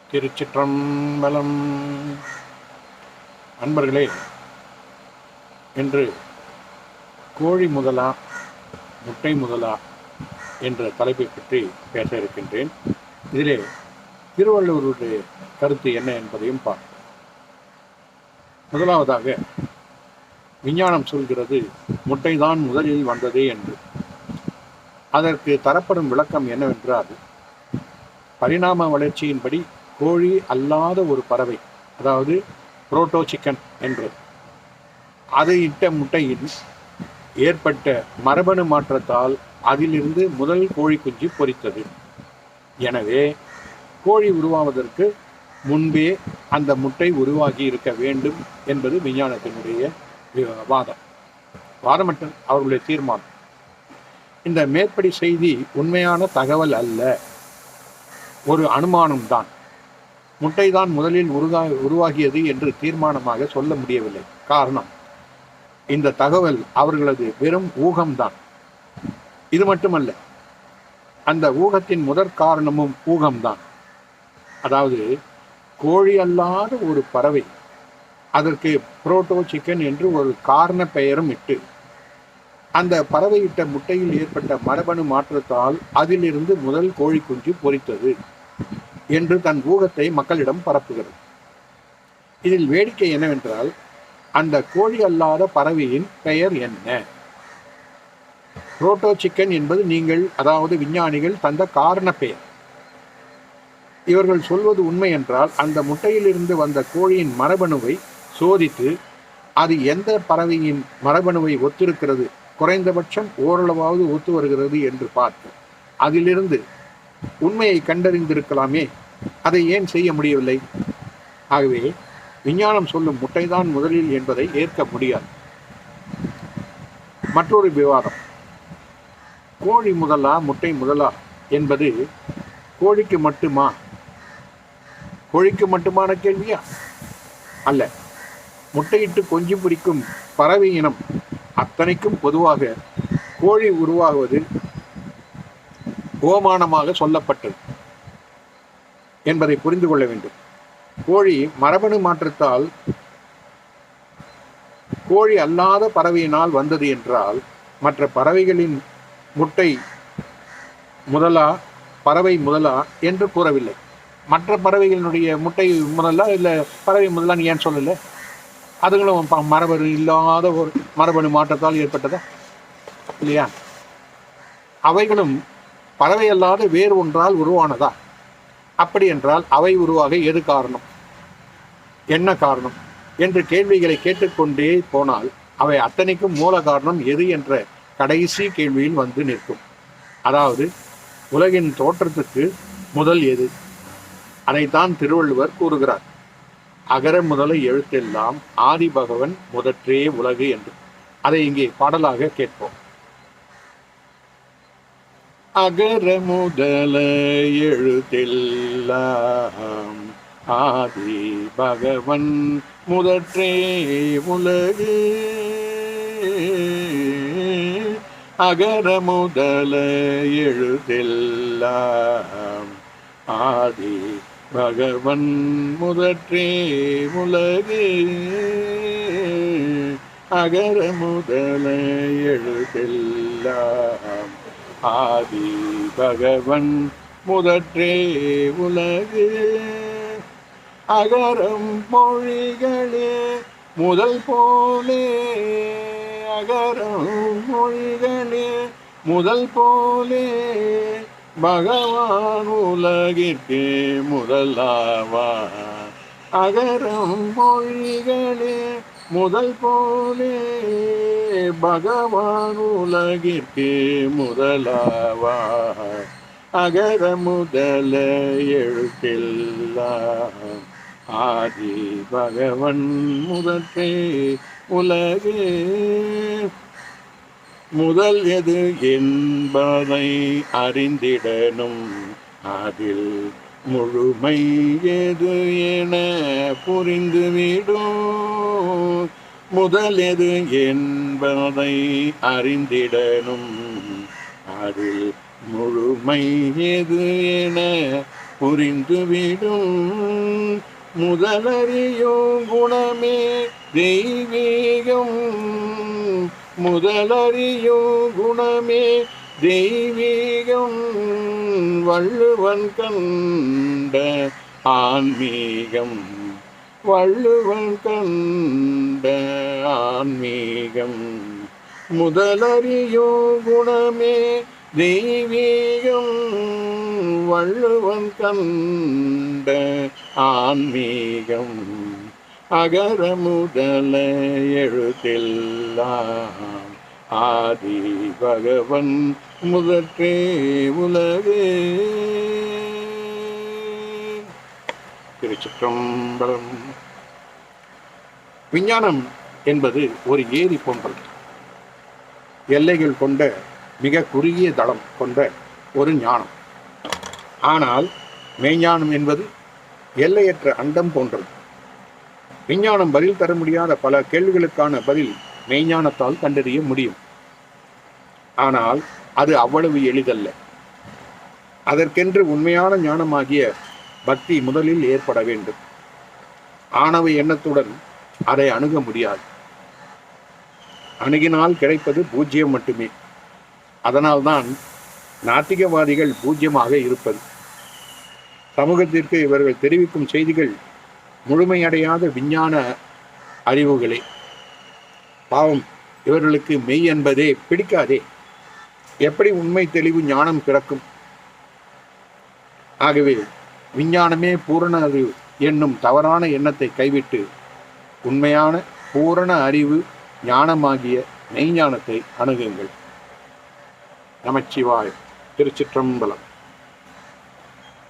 திருச்சிற்றம்பலம். அன்பர்களே, இன்று கோழி முதலா முட்டை முதலா என்ற தலைப்பை பற்றி பேச இருக்கின்றேன். இதிலே திருவள்ளுவருடைய கருத்து என்ன என்பதையும் பார்ப்போம். முதலாவதாக, விஞ்ஞானம் சொல்கிறது முட்டைதான் முதலில் வந்ததே என்று. அதற்கு தரப்படும் விளக்கம் என்னவென்றால், பரிணாம வளர்ச்சியின்படி கோழி அல்லாத ஒரு பறவை, அதாவது புரோட்டோ சிக்கன் என்று, அது இட்ட முட்டையில் ஏற்பட்ட மரபணு மாற்றத்தால் அதிலிருந்து முதல் கோழி குஞ்சு பொரித்தது. எனவே கோழி உருவாவதற்கு முன்பே அந்த முட்டை உருவாகி இருக்க வேண்டும் என்பது விஞ்ஞானத்தினுடைய வாதமற்ற அவர்களுடைய தீர்மானம். இந்த மேற்படி செய்தி உண்மையான தகவல் அல்ல, ஒரு அனுமானம்தான். முட்டைதான் முதலில் உருவாகியது என்று தீர்மானமாக சொல்ல முடியவில்லை. காரணம், இந்த தகவல் அவர்களது வெறும் ஊகம்தான். இது மட்டுமல்ல, அந்த ஊகத்தின் முதற் காரணமும் ஊகம்தான். அதாவது, கோழி அல்லாத ஒரு பறவை, அதற்கு புரோட்டோ சிக்கன் என்று ஒரு காரண பெயரும் இட்டு, அந்த பறவையிட்ட முட்டையில் ஏற்பட்ட மரபணு மாற்றத்தால் அதிலிருந்து முதல் கோழி குஞ்சு பொரித்தது என்று தன் ஊகத்தை மக்களிடம் பரப்புகிறது. இதில் வேடிக்கை என்னவென்றால், அந்த கோழி அல்லாத பறவையின் பெயர் என்ன? புரோட்டோ சிக்கன் என்பது நீங்கள், அதாவது விஞ்ஞானிகள் தந்த காரண பெயர். இவர்கள் சொல்வது உண்மை என்றால், அந்த முட்டையிலிருந்து வந்த கோழியின் மரபணுவை சோதித்து அது எந்த பறவையின் மரபணுவை ஒத்திருக்கிறது, குறைந்தபட்சம் ஓரளவாவது ஒத்து வருகிறது என்று பார்த்து அதிலிருந்து உண்மையை கண்டறிந்திருக்கலாமே. அதை ஏன் செய்ய முடியவில்லை? ஆகவே விஞ்ஞானம் சொல்லும் முட்டைதான் முதலில் என்பதை ஏற்க முடியாது. மற்றொரு விவாதம், கோழி முதலா முட்டை முதலா என்பது கோழிக்கு மட்டுமா? கோழிக்கு மட்டுமான கேள்வியா? அல்ல. முட்டையிட்டு கொஞ்சி பிடிக்கும் பறவை இனம் அத்தனைக்கும் பொதுவாக கோழி உருவாகுவது ஓமானமாக சொல்லப்பட்டது என்பதை புரிந்து கொள்ள வேண்டும். கோழி மரபணு மாற்றத்தால் கோழி அல்லாத பறவையினால் வந்தது என்றால், மற்ற பறவைகளின் முட்டை முதலா பறவை முதலா என்று கூறவில்லை. மற்ற பறவைகளினுடைய முட்டை முதலா இல்லை பறவை முதலான்னு ஏன் சொல்லலை? அதுங்களும் மரபணு இல்லாத ஒரு மரபணு மாற்றத்தால் ஏற்பட்டதா இல்லையா? அவைகளும் பறவை அல்லாத வேறு ஒன்றால் உருவானதா? அப்படி என்றால் அவை உருவாக எது காரணம், என்ன காரணம் என்று கேள்விகளை கேட்டுக்கொண்டே போனால் அவை அத்தனைக்கும் மூல காரணம் எது என்ற கடைசி கேள்வியில் வந்து நிற்கும். அதாவது, உலகின் தோற்றத்துக்கு முதல் எது? அதைத்தான் திருவள்ளுவர் கூறுகிறார். அகர முதல எழுத்தெல்லாம் ஆதி பகவன் முதற்றே உலகு என்று. அதை இங்கே பாடலாக கேட்போம். அகர முதல எழுத்தெல்லாம் ஆதி பகவன் முதற்றே உலகு. அகர முதல எழுத்தெல்லாம் ஆதி பகவன் முதற்றே உலகு. அகர முதல எழுத்தெல்லாம் ஆதி பகவன் முதற்றே உலகு. அகரம் மொழிகளே முதல் போலே, அகரம் மொழிகளே முதல் போலே, பகவான் உலகிற்கு முதலாவார். அகரம் மொழிகளே முதல் போலே, பகவான் உலகிற்கு முதலாவார். அகர முதல எழுத்தெல்லாம் ஆதி பகவன் முதற்றே உலகு. முதல் எது என்பதை அறிந்திடனும், அதில் முழுமை எது என புரிந்துவிடும். முதல் எது என்பதை அறிந்திடனும், அதில் முழுமை எது என புரிந்துவிடும். முதலறியும் குணமே தெய்வீகம், முதலறியும் குணமே தெய்வீகம், வள்ளுவன் கண்ட ஆன்மீகம், வள்ளுவன் கண்ட ஆன்மீகம். முதலறியும் குணமே தெய்வீகம், வள்ளுவன் கண்ட ஆன்மீகம். அகர முதல எழுத்தெல்லாம் ஆதி பகவன் முதற்றே உலகு. திருச்சிற்றம்பலம். விஞ்ஞானம் என்பது ஒரு ஏரி போன்றது. எல்லைகள் கொண்ட மிக குறுகிய தளம் கொண்ட ஒரு ஞானம். ஆனால் மெய்ஞானம் என்பது எல்லையற்ற அண்டம் போன்றது. விஞ்ஞானம் பதில் தர முடியாத பல கேள்விகளுக்கான பதில் மெய்ஞானத்தால் கண்டறிய முடியும். ஆனால் அது அவ்வளவு எளிதல்ல. அதற்கென்று உண்மையான ஞானமாகிய பக்தி முதலில் ஏற்பட வேண்டும். ஆணவ எண்ணத்துடன் அதை அணுக முடியாது. அணுகினால் கிடைப்பது பூஜ்ஜியம் மட்டுமே. அதனால்தான் நாத்திகவாதிகள் பூஜ்யமாக இருப்பது. சமூகத்திற்கு இவர்கள் தெரிவிக்கும் செய்திகள் முழுமையடையாத விஞ்ஞான அறிவுகளே. பாவம், இவர்களுக்கு மெய் என்பதே பிடிக்காதே. எப்படி உண்மை தெளிவு ஞானம் பிறக்கும்? ஆகவே விஞ்ஞானமே பூரண அறிவு என்னும் தவறான எண்ணத்தை கைவிட்டு உண்மையான பூரண அறிவு ஞானமாகிய மெய்ஞானத்தை அணுகுங்கள். நமச்சிவாய. திருச்சிற்றம்பலம்.